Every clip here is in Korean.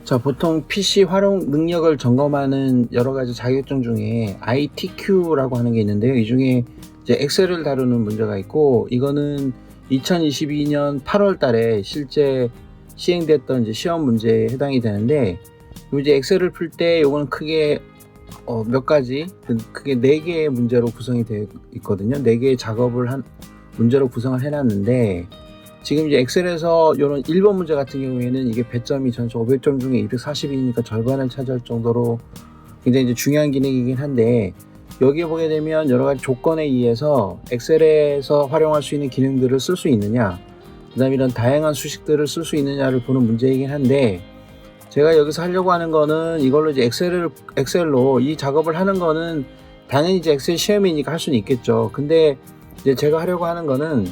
자, 보통 PC 활용 능력을 점검하는 여러 가지 자격증 중에 ITQ라고 하는 게 있는데요. 이 중에 이제 엑셀을 다루는 문제가 있고, 이거는 2022년 8월 달에 실제 시행됐던 이제 시험 문제에 해당이 되는데, 이제 엑셀을 풀 때 요거는 크게 몇 가지, 크게 4개의 문제로 구성이 되어 있거든요. 4개의 작업을 문제로 구성을 해놨는데, 지금 이제 엑셀에서 이런 1번 문제 같은 경우에는 이게 배점이 전체 500점 중에 240이니까 절반을 차지할 정도로 굉장히 이제 중요한 기능이긴 한데, 여기에 보게 되면 여러 가지 조건에 의해서 엑셀에서 활용할 수 있는 기능들을 쓸 수 있느냐, 그 다음에 이런 다양한 수식들을 쓸 수 있느냐를 보는 문제이긴 한데, 제가 여기서 하려고 하는 거는 이걸로 이제 엑셀로 이 작업을 하는 거는 당연히 이제 엑셀 시험이니까 할 수는 있겠죠. 근데 이제 제가 하려고 하는 거는,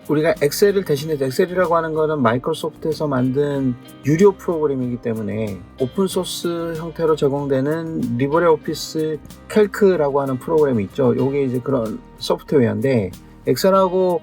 우리가 엑셀을 대신해서, 엑셀이라고 하는 거는 마이크로소프트에서 만든 유료 프로그램이기 때문에 오픈소스 형태로 제공되는 리브레오피스 캘크라고 하는 프로그램이 있죠. 요게 이제 그런 소프트웨어인데, 엑셀하고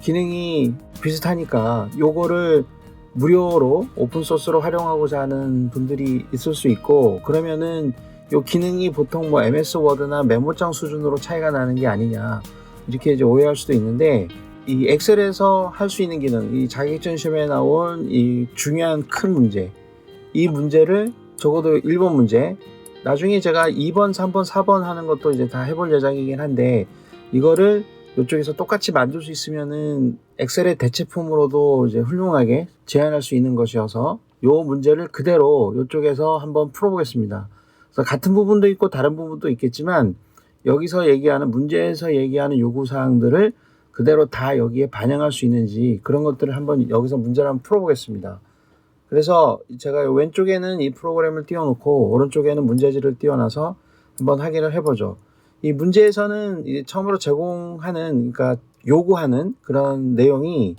기능이 비슷하니까 요거를 무료로 오픈소스로 활용하고자 하는 분들이 있을 수 있고, 그러면은 요 기능이 보통 뭐 MS 워드나 메모장 수준으로 차이가 나는 게 아니냐, 이렇게 이제 오해할 수도 있는데, 이 엑셀에서 할 수 있는 기능, 이 자격증 시험에 나온 이 중요한 큰 문제, 이 문제를 적어도 1번 문제, 나중에 제가 2번, 3번, 4번 하는 것도 이제 다 해볼 예정이긴 한데, 이거를 이쪽에서 똑같이 만들 수 있으면은 엑셀의 대체품으로도 이제 훌륭하게 제안할 수 있는 것이어서 요 문제를 그대로 이쪽에서 한번 풀어보겠습니다. 그래서 같은 부분도 있고 다른 부분도 있겠지만, 여기서 얘기하는, 문제에서 얘기하는 요구사항들을 그대로 다 여기에 반영할 수 있는지, 그런 것들을 한번 여기서 문제를 한번 풀어보겠습니다. 그래서 제가 왼쪽에는 이 프로그램을 띄워놓고 오른쪽에는 문제지를 띄워놔서 한번 확인을 해보죠. 이 문제에서는 처음으로 제공하는, 그러니까 요구하는 그런 내용이,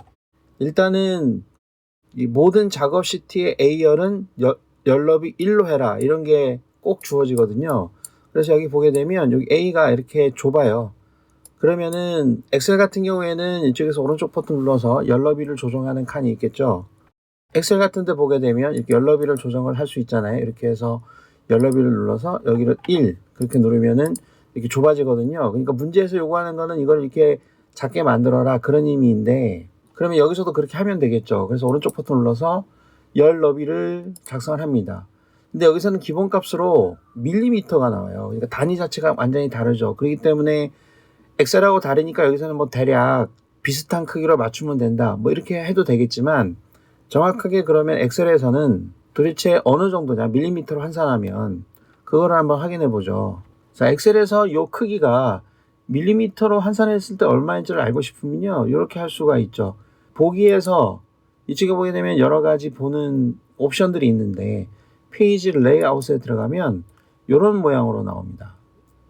일단은 이 모든 작업 시트의 A열은 열너비 1로 해라, 이런 게 꼭 주어지거든요. 그래서 여기 보게 되면 여기 A가 이렇게 좁아요. 그러면은 엑셀 같은 경우에는 이쪽에서 오른쪽 버튼 눌러서 열너비를 조정하는 칸이 있겠죠. 엑셀 같은 데 보게 되면 이렇게 열너비를 조정을 할 수 있잖아요. 이렇게 해서 열너비를 눌러서 여기를 1 그렇게 누르면은 이렇게 좁아지거든요. 그러니까 문제에서 요구하는 거는 이걸 이렇게 작게 만들어라, 그런 의미인데, 그러면 여기서도 그렇게 하면 되겠죠. 그래서 오른쪽 버튼 눌러서 열너비를 작성을 합니다. 근데 여기서는 기본값으로 밀리미터가 나와요. 그러니까 단위 자체가 완전히 다르죠. 그렇기 때문에 엑셀하고 다르니까 여기서는 뭐 대략 비슷한 크기로 맞추면 된다, 뭐 이렇게 해도 되겠지만, 정확하게 그러면 엑셀에서는 도대체 어느 정도냐, 밀리미터로 환산하면 그거를 한번 확인해 보죠. 자, 엑셀에서 이 크기가 밀리미터로 환산했을 때 얼마인지를 알고 싶으면요, 이렇게 할 수가 있죠. 보기에서 이쪽에 보게 되면 여러 가지 보는 옵션들이 있는데, 페이지 레이아웃에 들어가면 이런 모양으로 나옵니다.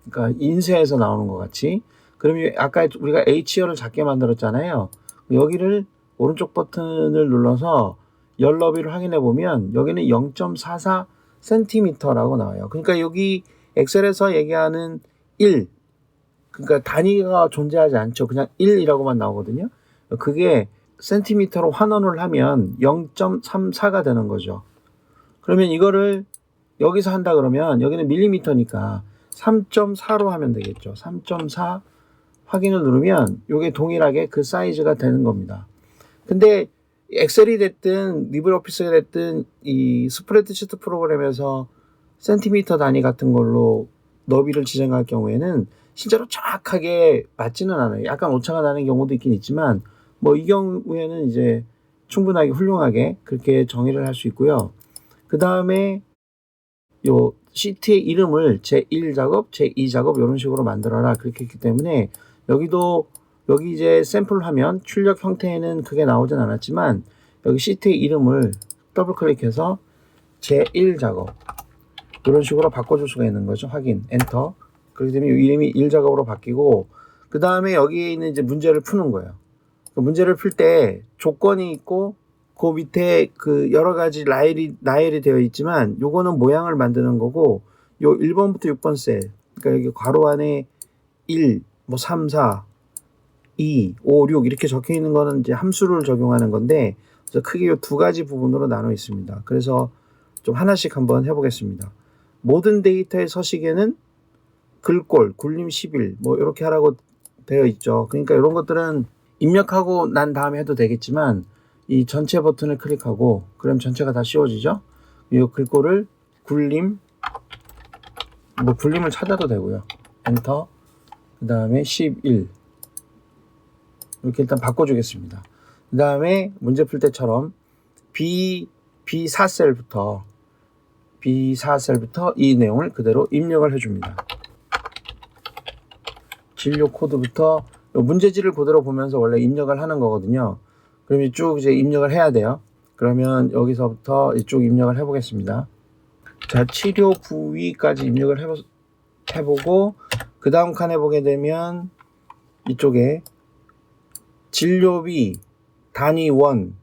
그러니까 인쇄해서 나오는 것 같이. 그러면 아까 우리가 H열을 작게 만들었잖아요. 여기를 오른쪽 버튼을 눌러서 열너비를 확인해 보면 여기는 0.44cm라고 나와요. 그러니까 여기 엑셀에서 얘기하는 1, 그러니까 단위가 존재하지 않죠. 그냥 1이라고만 나오거든요. 그게 센티미터로 환원을 하면 0.34가 되는 거죠. 그러면 이거를 여기서 한다 그러면 여기는 밀리미터니까 3.4로 하면 되겠죠. 3.4 확인을 누르면 이게 동일하게 그 사이즈가 되는 겁니다. 근데 엑셀이 됐든 리브레오피스가 됐든 이 스프레드시트 프로그램에서 센티미터 단위 같은 걸로 너비를 지정할 경우에는 실제로 정확하게 맞지는 않아요. 약간 오차가 나는 경우도 있긴 있지만, 뭐 이 경우에는 이제 충분하게 훌륭하게 그렇게 정의를 할 수 있고요. 그 다음에 요 시트의 이름을 제1 작업, 제2 작업 이런 식으로 만들어라, 그렇게 했기 때문에 여기 이제 샘플 화면 출력 형태에는 그게 나오진 않았지만, 여기 시트의 이름을 더블 클릭해서 제1 작업 이런 식으로 바꿔줄 수가 있는 거죠. 확인, 엔터. 그렇게 되면 이름이 1 작업으로 바뀌고, 그 다음에 여기에 있는 이제 문제를 푸는 거예요. 그 문제를 풀 때 조건이 있고, 그 밑에 그 여러 가지 나열이 되어 있지만, 요거는 모양을 만드는 거고, 요 1번부터 6번 셀, 그러니까 여기 괄호 안에 1, 뭐 3, 4, 2, 5, 6 이렇게 적혀 있는 거는 이제 함수를 적용하는 건데, 그래서 크게 요 두 가지 부분으로 나눠 있습니다. 그래서 좀 하나씩 한번 해보겠습니다. 모든 데이터의 서식에는 글꼴, 굴림 10일 뭐 이렇게 하라고 되어 있죠. 그러니까 이런 것들은 입력하고 난 다음에 해도 되겠지만 이 전체 버튼을 클릭하고 그럼 전체가 다 씌워지죠. 이 글꼴을 굴림, 뭐 굴림을 찾아도 되고요. 엔터, 그 다음에 11 이렇게 일단 바꿔주겠습니다. 그 다음에 문제 풀 때처럼 B4셀부터 이 내용을 그대로 입력을 해줍니다. 진료 코드부터 문제지를 그대로 보면서 원래 입력을 하는 거거든요. 그럼 쭉 이제 입력을 해야 돼요. 그러면 여기서부터 이쪽 입력을 해보겠습니다. 자, 치료 부위까지 입력을 해보고 그 다음 칸에 보게 되면 이쪽에 진료비 단위 1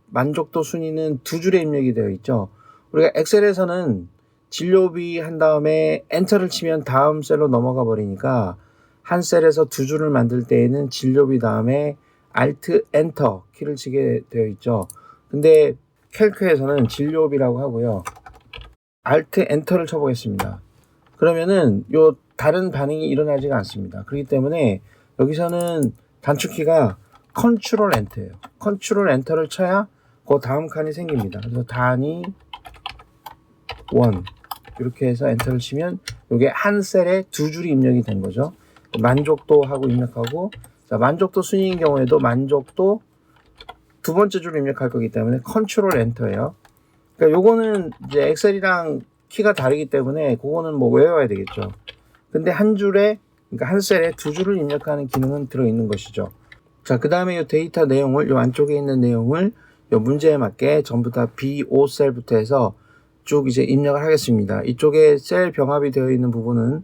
만족도 순위는 두 줄에 입력이 되어 있죠. 우리가 엑셀에서는 진료비 한 다음에 엔터를 치면 다음 셀로 넘어가 버리니까 한 셀에서 두 줄을 만들 때에는 진료비 다음에 Alt 엔터 키를 치게 되어 있죠. 근데 캘크에서는 진료비라고 하고요. Alt 엔터를 쳐보겠습니다. 그러면은 요 다른 반응이 일어나지가 않습니다. 그렇기 때문에 여기서는 단축키가 컨트롤 엔터예요. 컨트롤 엔터를 쳐야 그 다음 칸이 생깁니다. 그래서 단위 1 이렇게 해서 엔터를 치면 이게 한 셀에 두 줄이 입력이 된 거죠. 만족도 하고 입력하고, 자, 만족도 순위인 경우에도 만족도 두 번째 줄을 입력할 거기 때문에 컨트롤 엔터예요. 그러니까 요거는 이제 엑셀이랑 키가 다르기 때문에 그거는 뭐 외워야 되겠죠. 근데 한 줄에, 그러니까 한 셀에 두 줄을 입력하는 기능은 들어있는 것이죠. 자, 그 다음에 이 데이터 내용을, 이 안쪽에 있는 내용을 이 문제에 맞게 전부 다 B5셀부터 해서 쭉 이제 입력을 하겠습니다. 이쪽에 셀 병합이 되어 있는 부분은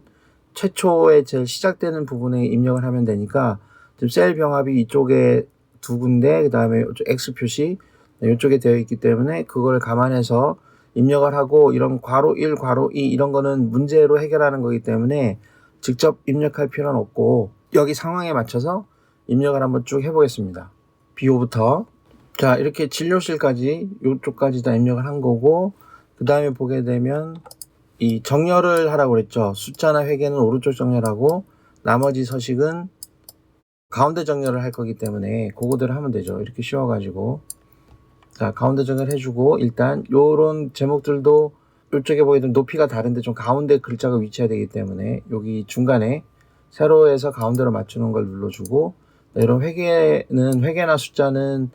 최초에 제일 시작되는 부분에 입력을 하면 되니까 지금 셀 병합이 이쪽에 두 군데, 그 다음에 X 표시 이쪽에 되어 있기 때문에 그걸 감안해서 입력을 하고, 이런 괄호 1, 괄호 2 이런 거는 문제로 해결하는 거기 때문에 직접 입력할 필요는 없고 여기 상황에 맞춰서 입력을 한번 쭉 해보겠습니다. B5부터 자, 이렇게 진료실까지 이쪽까지 다 입력을 한 거고, 그 다음에 보게 되면 이 정렬을 하라고 그랬죠. 숫자나 회계는 오른쪽 정렬하고 나머지 서식은 가운데 정렬을 할 거기 때문에 그거대로 하면 되죠. 이렇게 씌워가지고 자, 가운데 정렬 해주고, 일단 요런 제목들도 이쪽에 보이던 높이가 다른데 좀 가운데 글자가 위치해야 되기 때문에 여기 중간에 세로에서 가운데로 맞추는 걸 눌러주고, 이런 회계나 숫자는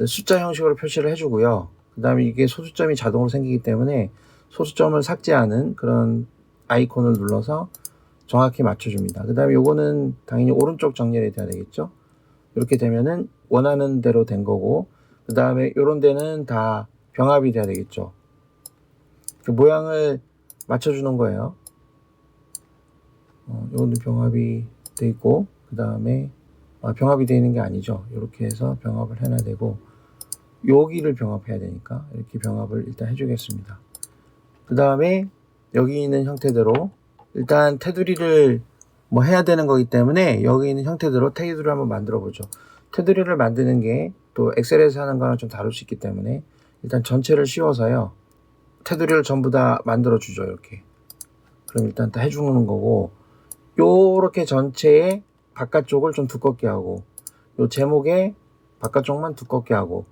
숫자 형식으로 표시를 해주고요. 그 다음에 이게 소수점이 자동으로 생기기 때문에 소수점을 삭제하는 그런 아이콘을 눌러서 정확히 맞춰줍니다. 그 다음에 요거는 당연히 오른쪽 정렬이 돼야 되겠죠. 이렇게 되면은 원하는 대로 된 거고, 그 다음에 요런 데는 다 병합이 돼야 되겠죠. 그 모양을 맞춰주는 거예요. 요거는 병합이 돼 있고, 그 다음에 병합이 되어 있는 게 아니죠. 이렇게 해서 병합을 해놔야 되고, 여기를 병합해야 되니까 이렇게 병합을 일단 해주겠습니다. 그 다음에 여기 있는 형태대로 일단 테두리를 뭐 해야 되는 거기 때문에 여기 있는 형태대로 테두리를 한번 만들어 보죠. 테두리를 만드는 게 또 엑셀에서 하는 거랑 좀 다를 수 있기 때문에 일단 전체를 씌워서요, 테두리를 전부 다 만들어 주죠. 이렇게. 그럼 일단 다 해주는 거고, 요렇게 전체의 바깥쪽을 좀 두껍게 하고, 요 제목의 바깥쪽만 두껍게 하고,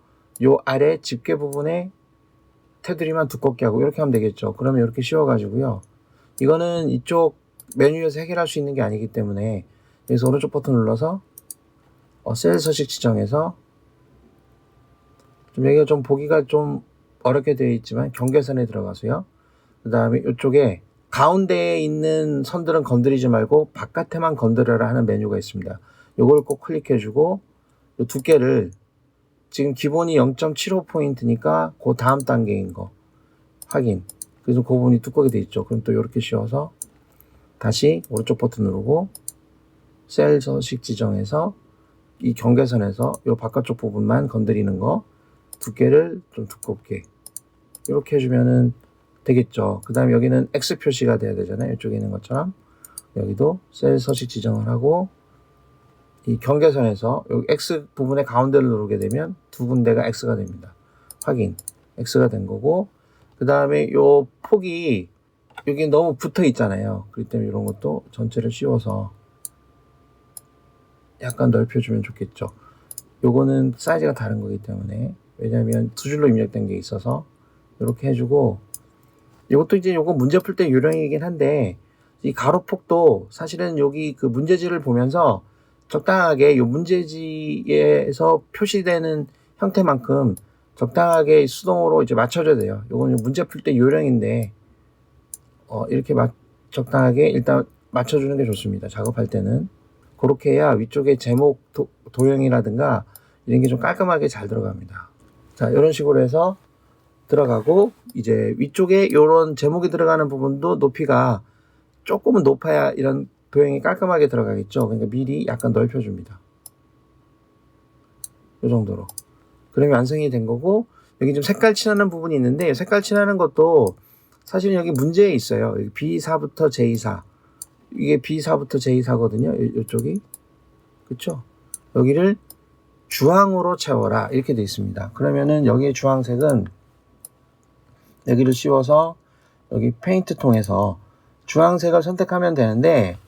요 아래 집게 부분에 테두리만 두껍게 하고, 이렇게 하면 되겠죠. 그러면 이렇게 씌워가지고요, 이거는 이쪽 메뉴에서 해결할 수 있는 게 아니기 때문에 여기서 오른쪽 버튼 눌러서 셀 서식 지정해서, 좀 여기가 좀 보기가 좀 어렵게 되어 있지만 경계선에 들어가서요, 그 다음에 이쪽에 가운데에 있는 선들은 건드리지 말고 바깥에만 건드려라 하는 메뉴가 있습니다. 요걸 꼭 클릭해주고, 요 두께를 지금 기본이 0.75포인트니까 그 다음 단계인 거 확인. 그래서 그 부분이 두껍게 돼 있죠. 그럼 또 이렇게 씌워서 다시 오른쪽 버튼 누르고 셀 서식 지정해서 이 경계선에서 요 바깥쪽 부분만 건드리는 거 두께를 좀 두껍게 이렇게 해주면은 되겠죠. 그 다음에 여기는 X 표시가 돼야 되잖아요. 이쪽에 있는 것처럼 여기도 셀 서식 지정을 하고, 이 경계선에서 여기 X 부분의 가운데를 누르게 되면 두 군데가 X가 됩니다. 확인. X가 된 거고, 그 다음에 요 폭이 여기 너무 붙어 있잖아요. 그렇기 때문에 이런 것도 전체를 씌워서 약간 넓혀주면 좋겠죠. 요거는 사이즈가 다른 거기 때문에, 왜냐면 두 줄로 입력된 게 있어서 이렇게 해주고, 이것도 이제 요거 문제 풀 때 요령이긴 한데, 이 가로폭도 사실은 여기 그 문제지를 보면서 적당하게 요 문제지에서 표시되는 형태만큼 적당하게 수동으로 이제 맞춰줘야 돼요. 요거는 문제 풀 때 요령인데, 이렇게 적당하게 일단 맞춰주는 게 좋습니다. 작업할 때는. 그렇게 해야 위쪽에 제목 도형이라든가 이런 게 좀 깔끔하게 잘 들어갑니다. 자, 이런 식으로 해서 들어가고, 이제 위쪽에 이런 제목이 들어가는 부분도 높이가 조금은 높아야 이런 도형이 깔끔하게 들어가겠죠. 그러니까 미리 약간 넓혀줍니다. 이 정도로. 그러면 완성이 된 거고, 여기 좀 색깔 칠하는 부분이 있는데, 색깔 칠하는 것도 사실 여기 문제에 있어요. 여기 B4부터 J4. 이게 B4부터 J4거든요. 이쪽이. 그쵸? 여기를 주황으로 채워라. 이렇게 되어 있습니다. 그러면은 여기에 주황색은 여기를 씌워서 여기 페인트 통해서 주황색을 선택하면 되는데,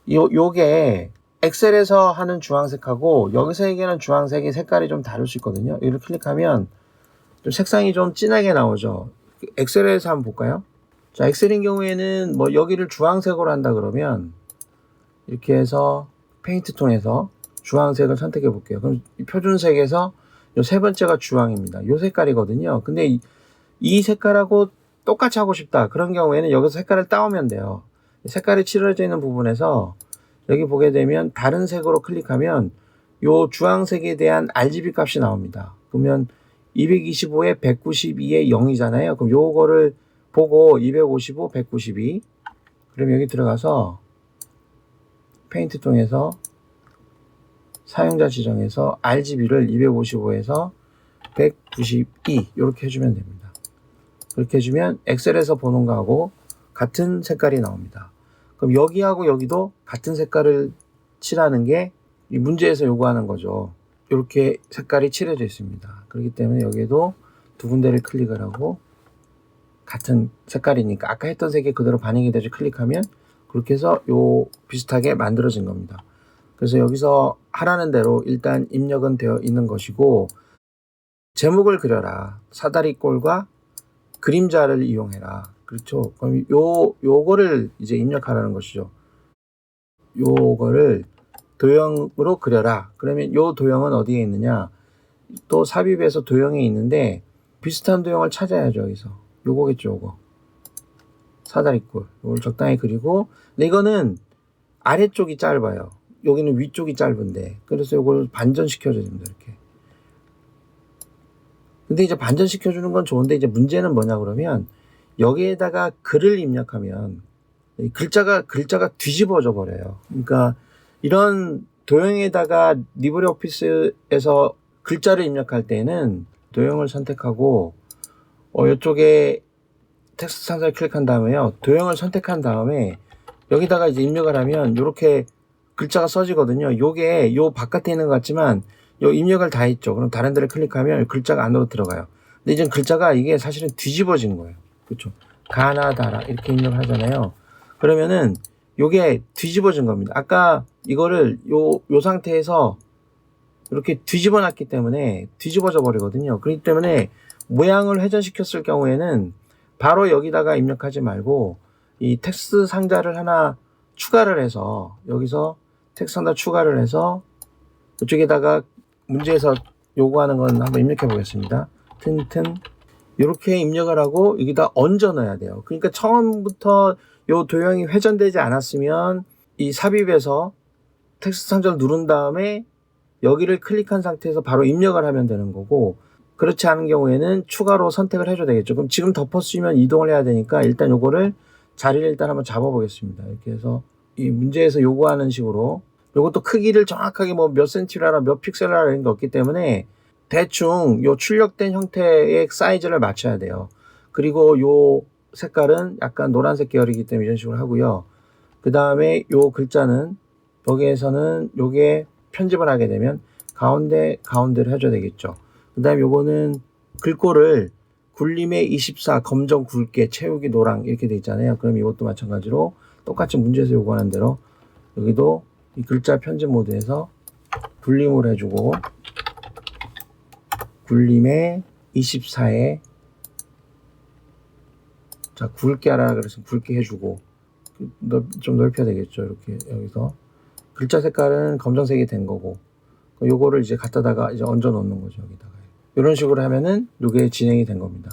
요게 엑셀에서 하는 주황색하고 여기서 얘기하는 주황색이 색깔이 좀 다를 수 있거든요. 여기를 클릭하면 좀 색상이 좀 진하게 나오죠. 엑셀에서 한번 볼까요? 자, 엑셀인 경우에는 뭐 여기를 주황색으로 한다 그러면 이렇게 해서 페인트 통해서 주황색을 선택해 볼게요. 그럼 표준색에서 요 세 번째가 주황입니다. 요 색깔이거든요. 근데 이 색깔하고 똑같이 하고 싶다. 그런 경우에는 여기서 색깔을 따오면 돼요. 색깔이 칠해져 있는 부분에서 여기 보게 되면 다른 색으로 클릭하면 요 주황색에 대한 RGB 값이 나옵니다. 그러면 225에 192에 0이잖아요. 그럼 요거를 보고 255, 192. 그럼 여기 들어가서 페인트 통해서 사용자 지정해서 RGB를 255에서 192 이렇게 해주면 됩니다. 그렇게 해주면 엑셀에서 보는 거하고 같은 색깔이 나옵니다. 그럼 여기하고 여기도 같은 색깔을 칠하는 게 이 문제에서 요구하는 거죠. 이렇게 색깔이 칠해져 있습니다. 그렇기 때문에 여기에도 두 군데를 클릭을 하고 같은 색깔이니까 아까 했던 색이 그대로 반영이 되죠. 클릭하면 그렇게 해서 요 비슷하게 만들어진 겁니다. 그래서 여기서 하라는 대로 일단 입력은 되어 있는 것이고, 제목을 그려라. 사다리꼴과 그림자를 이용해라. 그렇죠. 그럼 요거를 이제 입력하라는 것이죠. 요거를 도형으로 그려라. 그러면 요 도형은 어디에 있느냐? 또 삽입에서 도형이 있는데 비슷한 도형을 찾아야죠. 여기서 요거겠죠. 요거 사다리꼴. 요걸 적당히 그리고, 근데 이거는 아래쪽이 짧아요. 여기는 위쪽이 짧은데, 그래서 요걸 반전시켜줘야 됩니다. 이렇게. 근데 이제 반전시켜주는 건 좋은데, 이제 문제는 뭐냐 그러면 여기에다가 글을 입력하면 글자가 뒤집어져 버려요. 그러니까 이런 도형에다가 리브레오피스에서 글자를 입력할 때는 도형을 선택하고 이쪽에 텍스트 상자를 클릭한 다음에요. 도형을 선택한 다음에 여기다가 이제 입력을 하면 이렇게 글자가 써지거든요. 요게 요 바깥에 있는 것 같지만 요 입력을 다 했죠. 그럼 다른 데를 클릭하면 글자가 안으로 들어가요. 근데 이제 글자가 이게 사실은 뒤집어진 거예요. 그렇죠? 가나다라 이렇게 입력을 하잖아요. 그러면은 요게 뒤집어진 겁니다. 아까 이거를 요 상태에서 이렇게 뒤집어 놨기 때문에 뒤집어져 버리거든요. 그렇기 때문에 모양을 회전시켰을 경우에는 바로 여기다가 입력하지 말고 이 텍스트 상자를 하나 추가를 해서 여기서 텍스트 상자 추가를 해서 이쪽에다가 문제에서 요구하는 건 한번 입력해 보겠습니다. 튼튼 이렇게 입력을 하고 여기다 얹어 넣어야 돼요. 그러니까 처음부터 요 도형이 회전되지 않았으면 이 삽입에서 텍스트 상자를 누른 다음에 여기를 클릭한 상태에서 바로 입력을 하면 되는 거고, 그렇지 않은 경우에는 추가로 선택을 해줘야 되겠죠. 그럼 지금 덮었으면 이동을 해야 되니까 일단 요거를 자리를 일단 한번 잡아 보겠습니다. 이렇게 해서 이 문제에서 요구하는 식으로, 요것도 크기를 정확하게 뭐 몇 센티라라 몇 픽셀이라 이런 게 없기 때문에 대충 요 출력된 형태의 사이즈를 맞춰야 돼요. 그리고 요 색깔은 약간 노란색 계열이기 때문에 이런 식으로 하고요. 그 다음에 요 글자는 여기에서는 요게 편집을 하게 되면 가운데를 해줘야 되겠죠. 그 다음에 요거는 글꼴을 굴림의 24 검정 굵게 채우기 노랑 이렇게 돼 있잖아요. 그럼 이것도 마찬가지로 똑같이 문제에서 요구하는 대로 여기도 이 글자 편집 모드에서 굴림을 해주고 굴림의 24에 자 굵게 하라 그래서 굵게 해주고 좀 넓혀야 되겠죠. 이렇게 여기서 글자 색깔은 검정색이 된 거고 요거를 이제 갖다다가 이제 얹어 놓는 거죠. 여기다가 이런 식으로 하면은 이게 진행이 된 겁니다.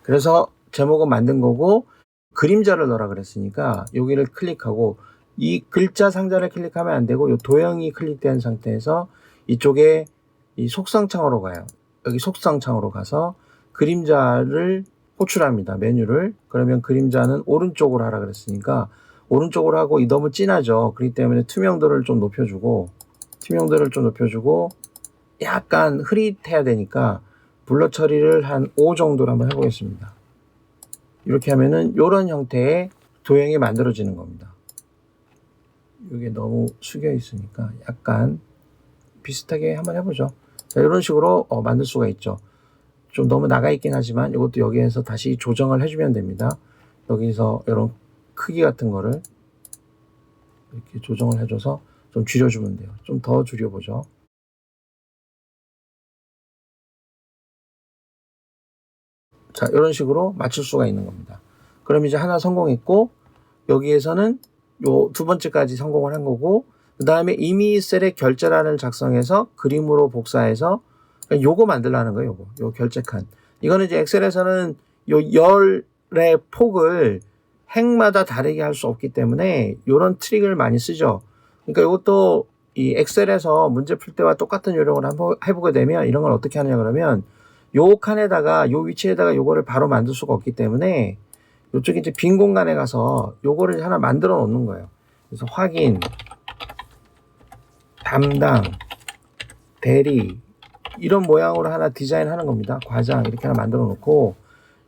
그래서 제목은 만든 거고 그림자를 넣으라 그랬으니까 여기를 클릭하고 이 글자 상자를 클릭하면 안 되고 요 도형이 클릭된 상태에서 이쪽에 이 속성창으로 가요. 여기 속성창으로 가서 그림자를 호출합니다. 메뉴를. 그러면 그림자는 오른쪽으로 하라 그랬으니까 오른쪽으로 하고 이 너무 진하죠. 그렇기 때문에 투명도를 좀 높여주고 약간 흐릿해야 되니까 블러 처리를 한 5 정도로 한번 해보겠습니다. 이렇게 하면은 이런 형태의 도형이 만들어지는 겁니다. 이게 너무 숙여 있으니까 약간 비슷하게 한번 해보죠. 자, 이런 식으로 만들 수가 있죠. 좀 너무 나가 있긴 하지만 이것도 여기에서 다시 조정을 해주면 됩니다. 여기서 이런 크기 같은 거를 이렇게 조정을 해줘서 좀 줄여주면 돼요. 좀 더 줄여보죠. 자, 이런 식으로 맞출 수가 있는 겁니다. 그럼 이제 하나 성공했고 여기에서는 요 두 번째까지 성공을 한 거고 그 다음에 이미 셀의 결제란을 작성해서 그림으로 복사해서 요거 만들라는 거예요. 요 결제칸. 이거는 이제 엑셀에서는 요 열의 폭을 행마다 다르게 할 수 없기 때문에 요런 트릭을 많이 쓰죠. 그러니까 이것도 이 엑셀에서 문제 풀 때와 똑같은 요령을 한번 해보게 되면 이런 걸 어떻게 하느냐 그러면 요 칸에다가 요 위치에다가 요거를 바로 만들 수가 없기 때문에 요쪽에 이제 빈 공간에 가서 요거를 하나 만들어 놓는 거예요. 그래서 확인, 담당, 대리 이런 모양으로 하나 디자인하는 겁니다. 과장 이렇게 하나 만들어 놓고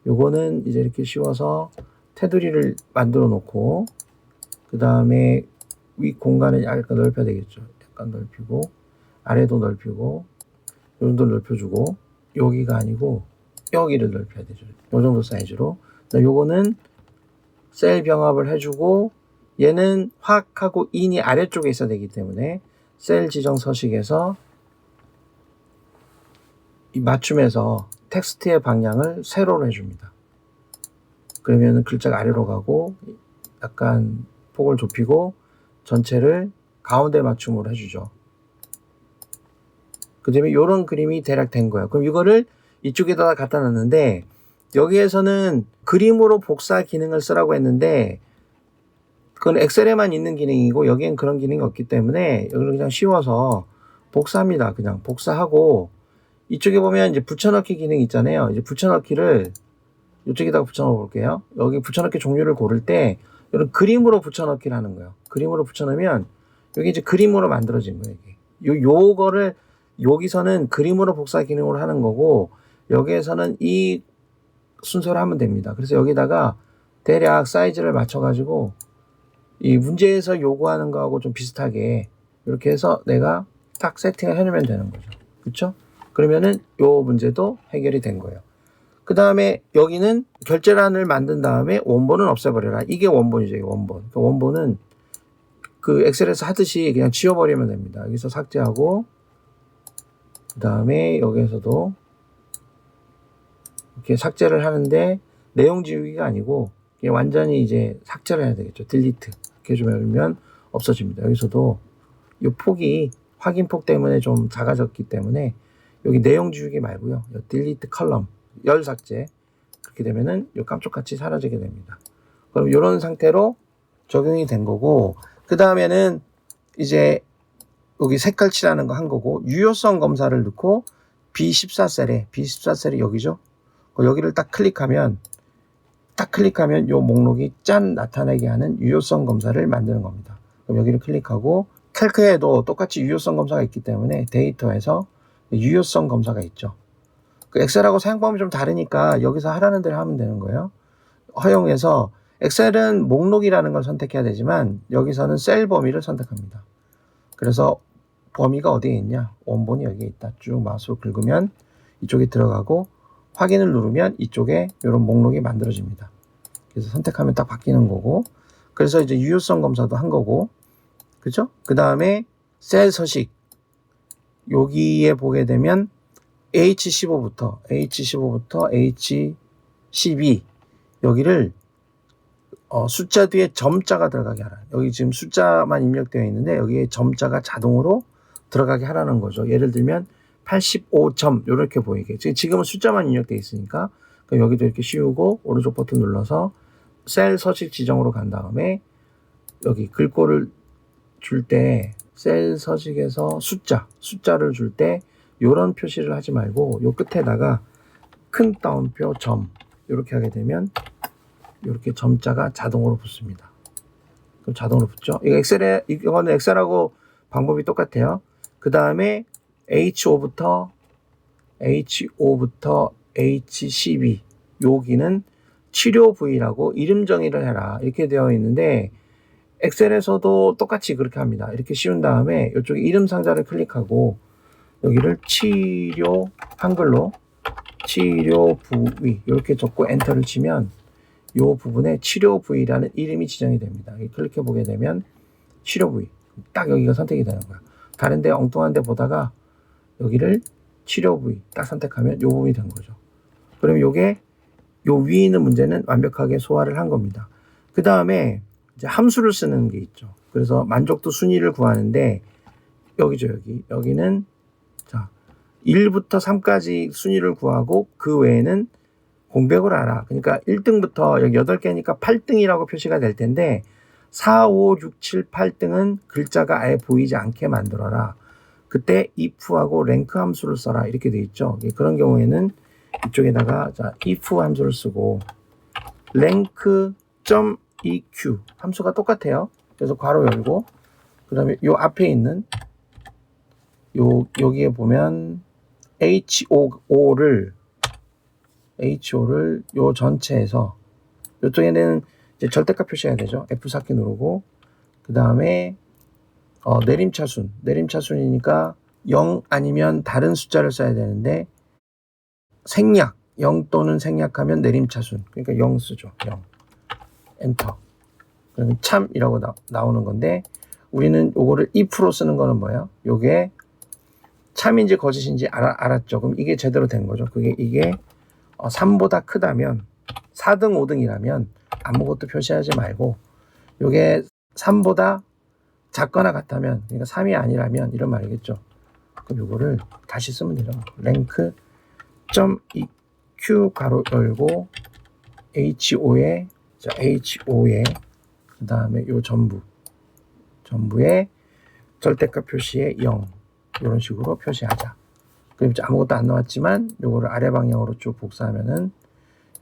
요거는 이제 이렇게 씌워서 테두리를 만들어 놓고 그 다음에 위 공간을 약간 넓혀야 되겠죠. 약간 넓히고 아래도 넓히고 요 정도 넓혀주고 여기가 아니고 여기를 넓혀야 되죠. 요 정도 사이즈로. 요거는 셀 병합을 해주고 얘는 확하고 인이 아래쪽에 있어야 되기 때문에 셀 지정 서식에서 이 맞춤에서 텍스트의 방향을 세로로 해줍니다. 그러면 글자가 아래로 가고 약간 폭을 좁히고 전체를 가운데 맞춤으로 해주죠. 그 다음에 이런 그림이 대략 된 거예요. 그럼 이거를 이쪽에다가 갖다 놨는데 여기에서는 그림으로 복사 기능을 쓰라고 했는데 그건 엑셀에만 있는 기능이고 여기엔 그런 기능이 없기 때문에 여기를 그냥 씌워서 복사합니다. 그냥 복사하고 이쪽에 보면 이제 붙여넣기 기능이 있잖아요. 이제 붙여넣기를 이쪽에다가 붙여넣어 볼게요. 여기 붙여넣기 종류를 고를 때 이런 그림으로 붙여넣기를 하는 거예요. 그림으로 붙여넣으면 여기 이제 그림으로 만들어진 거예요. 이게. 요거를 여기서는 그림으로 복사 기능으로 하는 거고 여기에서는 이 순서로 하면 됩니다. 그래서 여기다가 대략 사이즈를 맞춰가지고 이 문제에서 요구하는 거하고 좀 비슷하게 이렇게 해서 내가 딱 세팅을 해놓으면 되는 거죠. 그렇죠? 그러면은 요 문제도 해결이 된 거예요. 그 다음에 여기는 결제란을 만든 다음에 원본은 없애버려라. 이게 원본이죠. 이게 원본. 그 원본은 그 엑셀에서 하듯이 그냥 지워버리면 됩니다. 여기서 삭제하고 그 다음에 여기에서도 이렇게 삭제를 하는데 내용 지우기가 아니고 완전히 이제 삭제를 해야 되겠죠. 딜리트 이렇게 좀 해주면 없어집니다. 여기서도 이 폭이 확인폭 때문에 좀 작아졌기 때문에 여기 내용 지우기 말고요. 딜리트 컬럼 열 삭제 그렇게 되면은 이 깜짝같이 사라지게 됩니다. 그럼 이런 상태로 적용이 된 거고 그 다음에는 이제 여기 색깔 칠하는 거 한 거고 유효성 검사를 넣고 B14셀이 여기죠. 여기를 딱 클릭하면 요 목록이 짠 나타나게 하는 유효성 검사를 만드는 겁니다. 그럼 여기를 클릭하고 캘크에도 똑같이 유효성 검사가 있기 때문에 데이터에서 유효성 검사가 있죠. 그 엑셀하고 사용법이 좀 다르니까 여기서 하라는 대로 하면 되는 거예요. 허용해서 엑셀은 목록이라는 걸 선택해야 되지만 여기서는 셀 범위를 선택합니다. 그래서 범위가 어디에 있냐? 원본이 여기에 있다. 쭉 마우스로 긁으면 이쪽에 들어가고 확인을 누르면 이쪽에 이런 목록이 만들어집니다. 그래서 선택하면 딱 바뀌는 거고, 그래서 이제 유효성 검사도 한 거고, 그죠? 그 다음에 셀 서식, 여기에 보게 되면 H15부터 H12 여기를 숫자 뒤에 점자가 들어가게 하라. 여기 지금 숫자만 입력되어 있는데 여기에 점자가 자동으로 들어가게 하라는 거죠. 예를 들면 85점 이렇게 보이게. 지금은 숫자만 입력되어 있으니까 여기도 이렇게 씌우고 오른쪽 버튼 눌러서 셀 서식 지정으로 간 다음에 여기 글꼴을 줄 때 셀 서식에서 숫자를 줄 때 이런 표시를 하지 말고 요 끝에다가 큰 따옴표 점 이렇게 하게 되면 이렇게 점자가 자동으로 붙습니다. 그럼 자동으로 붙죠. 이거는 엑셀하고 방법이 똑같아요. 그 다음에 H5부터 H12 여기는 치료 부위라고 이름 정의를 해라 이렇게 되어 있는데 엑셀에서도 똑같이 그렇게 합니다. 이렇게 씌운 다음에 이쪽에 이름 상자를 클릭하고 여기를 치료 한글로 치료 부위 이렇게 적고 엔터를 치면 이 부분에 치료 부위라는 이름이 지정이 됩니다. 클릭해 보게 되면 치료 부위 딱 여기가 선택이 되는 거야. 다른데 엉뚱한 데 보다가 여기를 치료 부위 딱 선택하면 이 부분이 된 거죠. 그러면 요게 요 위에 있는 문제는 완벽하게 소화를 한 겁니다. 그 다음에 이제 함수를 쓰는 게 있죠. 그래서 만족도 순위를 구하는데 여기죠. 여기는 자 1부터 3까지 순위를 구하고 그 외에는 공백을 알아. 그러니까 1등부터 여기 8개니까 8등이라고 표시가 될 텐데 4, 5, 6, 7, 8등은 글자가 아예 보이지 않게 만들어라. 그때 if하고 랭크 함수를 써라. 이렇게 돼 있죠. 그런 경우에는 이쪽에다가 자 if 함수를 쓰고 rank.eq 함수가 똑같아요. 그래서 괄호 열고 그 다음에 요 앞에 있는 여기에 보면 H5를 요 전체에서 이쪽에는 이제 절대값 표시해야 되죠. F4키 누르고 그 다음에 내림차순이니까 0 아니면 다른 숫자를 써야 되는데 생략 0 또는 생략하면 내림차순 그러니까 0 쓰죠. 0 엔터 그러면 참이라고 나오는 건데 우리는 요거를 if로 쓰는 거는 뭐예요? 요게 참인지 거짓인지 알았죠. 그럼 이게 제대로 된 거죠. 이게 3보다 크다면 4등 5등이라면 아무것도 표시하지 말고 요게 3보다 작거나 같다면 그러니까 3이 아니라면 이런 말이겠죠. 그럼 요거를 다시 쓰면 되죠. rank.eq 가로 열고 H5에 그 다음에 요 전부에 절대값 표시에 0 이런 식으로 표시하자. 그럼 이제 아무것도 안 나왔지만 요거를 아래 방향으로 쭉 복사하면은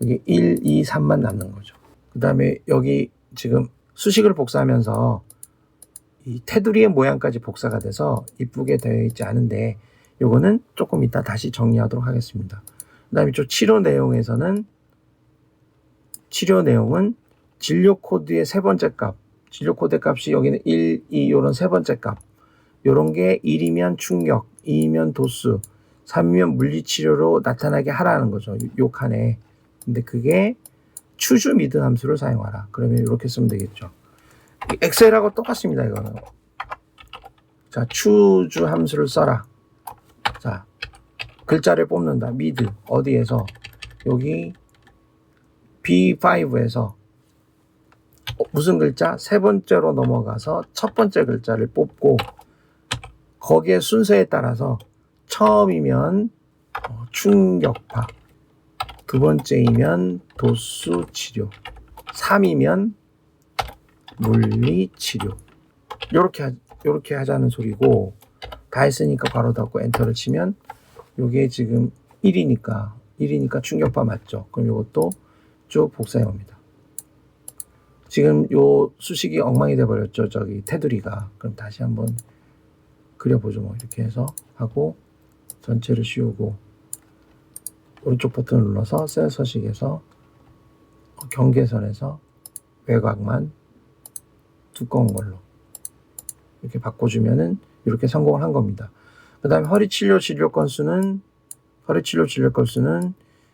여기 1, 2, 3만 남는 거죠. 그 다음에 여기 지금 수식을 복사하면서 이 테두리의 모양까지 복사가 돼서 이쁘게 되어 있지 않은데 요거는 조금 이따 다시 정리하도록 하겠습니다. 그 다음에 저 치료 내용은 진료 코드의 세 번째 값, 진료 코드 값이 여기는 1, 2 요런 세 번째 값 요런 게 1이면 충격, 2이면 도수, 3이면 물리치료로 나타나게 하라는 거죠. 요 칸에. 근데 그게 추주 미드 함수를 사용하라. 그러면 이렇게 쓰면 되겠죠. 엑셀하고 똑같습니다. 이거는. 자, 추주 함수를 써라. 자, 글자를 뽑는다. 미드 어디에서? 여기 B5에서 무슨 글자? 세 번째로 넘어가서 첫 번째 글자를 뽑고 거기에 순서에 따라서 처음이면 충격파, 두 번째이면 도수 치료, 3이면 물리치료. 요렇게 하자는 소리고 다 했으니까 바로 닫고 엔터를 치면 요게 지금 1이니까 충격파 맞죠? 그럼 요것도 쭉 복사해 옵니다. 지금 요 수식이 엉망이 돼 버렸죠. 저기 테두리가. 그럼 다시 한번 그려보죠. 뭐 이렇게 해서 하고 전체를 씌우고 오른쪽 버튼을 눌러서 셀 서식에서 경계선에서 외곽만 두꺼운 걸로 이렇게 바꿔주면은 이렇게 성공을 한 겁니다. 그 다음에 허리치료 진료 건수는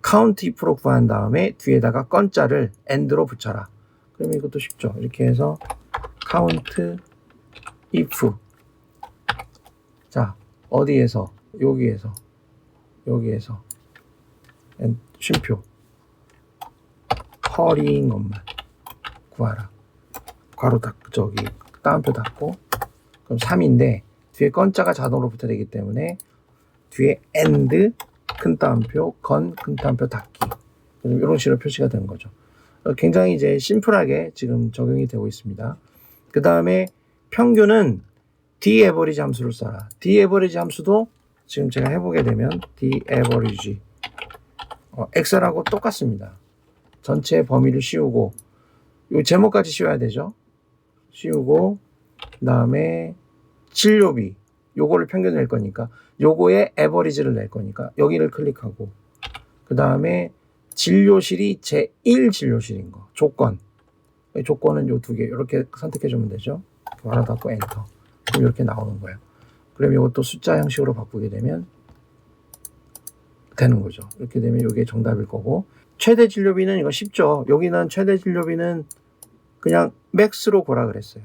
count if로 구한 다음에 뒤에다가 건자를 and로 붙여라. 그러면 이것도 쉽죠. 이렇게 해서 count if. 자, 어디에서? 여기에서 쉼표 허리인 것만 구하라. 괄호 닫고 저기 따옴표 닫고 그럼 3인데 뒤에 건자가 자동으로 붙어야 되기 때문에 뒤에 and 큰 따옴표 건 큰 따옴표 닫기 이런 식으로 표시가 되는 거죠. 굉장히 이제 심플하게 지금 적용이 되고 있습니다. 그 다음에 평균은 d-average 함수를 써라. d-average 함수도 지금 제가 해보게 되면 d-average 엑셀하고 똑같습니다. 전체 범위를 씌우고 요 제목까지 씌워야 되죠. 씌우고 그 다음에 진료비 요거를 평균 낼 거니까 요거에 에버리지를 낼 거니까 여기를 클릭하고 그 다음에 진료실이 제1 진료실인 거 조건은 요 두 개 이렇게 선택해 주면 되죠. 괄호 닫고 엔터. 그럼 이렇게 나오는 거예요. 그럼 이것도 숫자 형식으로 바꾸게 되면 되는 거죠. 이렇게 되면 이게 정답일 거고 최대 진료비는 이거 쉽죠. 여기는 최대 진료비는 그냥 맥스로 고라 그랬어요.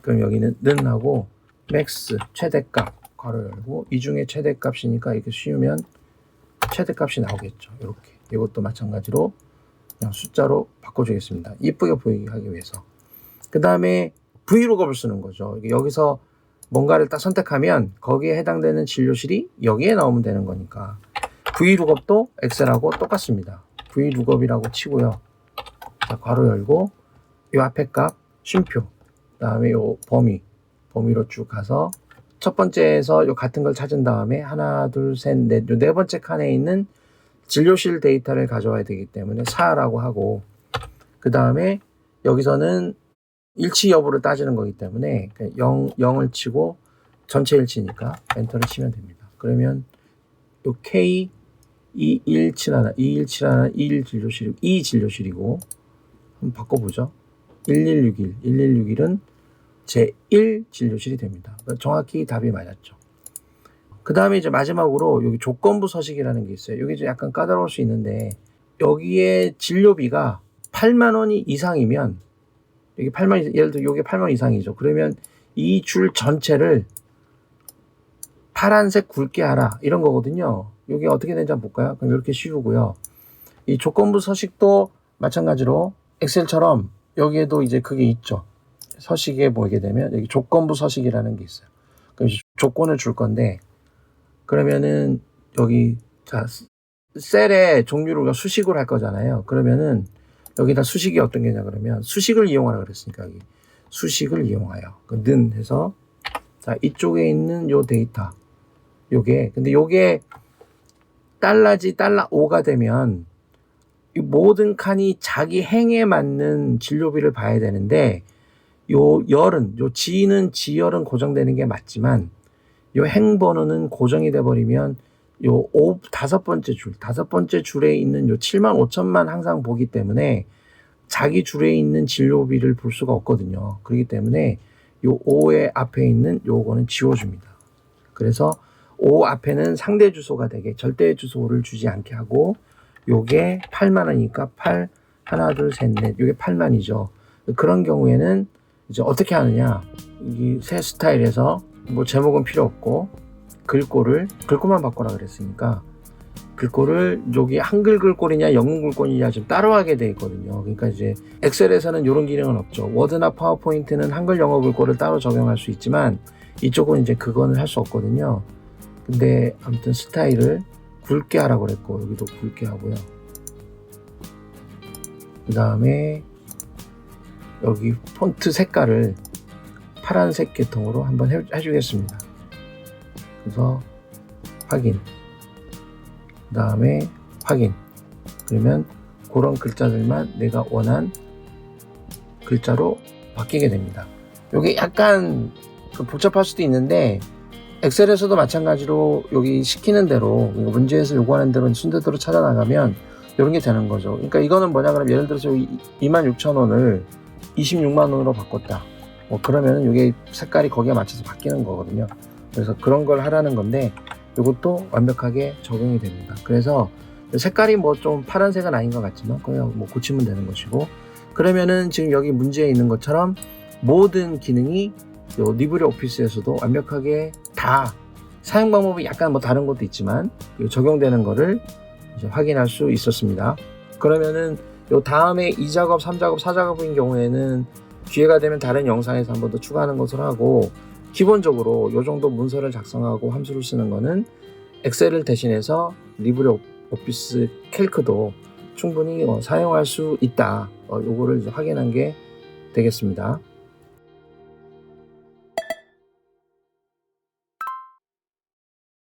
그럼 여기는 는 하고 맥스 최대값 괄호 열고 이 중에 최대값이니까 이렇게 씌우면 최대값이 나오겠죠. 이렇게 이것도 마찬가지로 그냥 숫자로 바꿔주겠습니다. 이쁘게 보이게 하기 위해서. 그 다음에 브이룩업을 쓰는 거죠. 여기서 뭔가를 딱 선택하면 거기에 해당되는 진료실이 여기에 나오면 되는 거니까 브이룩업도 엑셀하고 똑같습니다. 브이룩업이라고 치고요. 자, 괄호 열고 이 앞에 값 쉼표 그 다음에 요 범위로 쭉 가서 첫 번째에서 요 같은 걸 찾은 다음에 하나 둘 셋 넷 요 네 번째 칸에 있는 진료실 데이터를 가져와야 되기 때문에 4라고 하고 그 다음에 여기서는 일치 여부를 따지는 거기 때문에 0을 치고 전체 일치니까 엔터를 치면 됩니다. 그러면 요 K 2171 21진료실 2진료실이고 한번 바꿔보죠. 1161은 제1진료실이 됩니다. 정확히 답이 맞았죠. 그 다음에 이제 마지막으로 여기 조건부 서식이라는 게 있어요. 여기 좀 약간 까다로울 수 있는데 여기에 진료비가 8만 원이 이상이면 여기 8만 예를 들어 이게 8만 원 이상이죠. 그러면 이 줄 전체를 파란색 굵게 하라 이런 거거든요. 이게 어떻게 되는지 한번 볼까요? 그럼 이렇게 씌우고요. 이 조건부 서식도 마찬가지로 엑셀처럼 여기에도 이제 그게 있죠. 서식에 보게 되면 여기 조건부 서식이라는 게 있어요. 그럼 조건을 줄 건데 그러면은 여기 자 셀의 종류를 우리가 수식으로 할 거잖아요. 그러면은 여기다 수식이 어떤 게냐 그러면 수식을 이용하라 그랬으니까 여기 수식을 이용하여 는 해서 자 이쪽에 있는 요 데이터 요게 근데 요게 달러지 $5가 되면 이 모든 칸이 자기 행에 맞는 진료비를 봐야 되는데 요 지는 지열은 고정되는 게 맞지만 요 행번호는 고정이 돼 버리면 요 다섯 번째 줄에 있는 요 75,000만 항상 보기 때문에 자기 줄에 있는 진료비를 볼 수가 없거든요. 그렇기 때문에 요 5의 앞에 있는 요거는 지워줍니다. 그래서 5 앞에는 상대 주소가 되게 절대 주소를 주지 않게 하고 요게 8만 원이니까 8 하나 둘 셋 넷 요게 8만이죠. 그런 경우에는 이제 어떻게 하느냐 이 새 스타일에서 뭐 제목은 필요 없고 글꼴만 바꿔라 그랬으니까 글꼴을 여기 한글 글꼴이냐 영문 글꼴이냐 지금 따로 하게 돼 있거든요. 그러니까 이제 엑셀에서는 이런 기능은 없죠. 워드나 파워포인트는 한글 영어 글꼴을 따로 적용할 수 있지만 이쪽은 이제 그거는 할 수 없거든요. 근데 아무튼 스타일을 굵게 하라고 그랬고 여기도 굵게 하고요. 그 다음에 여기 폰트 색깔을 파란색 계통으로 한번 해주겠습니다. 그래서 확인 그 다음에 확인 그러면 그런 글자들만 내가 원한 글자로 바뀌게 됩니다. 이게 약간 복잡할 수도 있는데 엑셀에서도 마찬가지로 여기 시키는 대로 문제에서 요구하는 대로 순서대로 찾아 나가면 이런 게 되는 거죠. 그러니까 이거는 뭐냐 그러면 예를 들어서 26,000원을 26만 원으로 바꿨다. 뭐 그러면은 이게 색깔이 거기에 맞춰서 바뀌는 거거든요. 그래서 그런 걸 하라는 건데 이것도 완벽하게 적용이 됩니다. 그래서 색깔이 뭐 좀 파란색은 아닌 것 같지만 그냥 뭐 고치면 되는 것이고, 그러면은 지금 여기 문제에 있는 것처럼 모든 기능이 요 리브레오피스에서도 완벽하게 다, 사용 방법이 약간 뭐 다른 것도 있지만 적용되는 거를 이제 확인할 수 있었습니다. 그러면은 요 다음에 2작업, 3작업, 4작업인 경우에는 기회가 되면 다른 영상에서 한 번 더 추가하는 것으로 하고, 기본적으로 요 정도 문서를 작성하고 함수를 쓰는 거는 엑셀을 대신해서 리브레오피스 캘크도 충분히 사용할 수 있다. 요거를 이제 확인한 게 되겠습니다.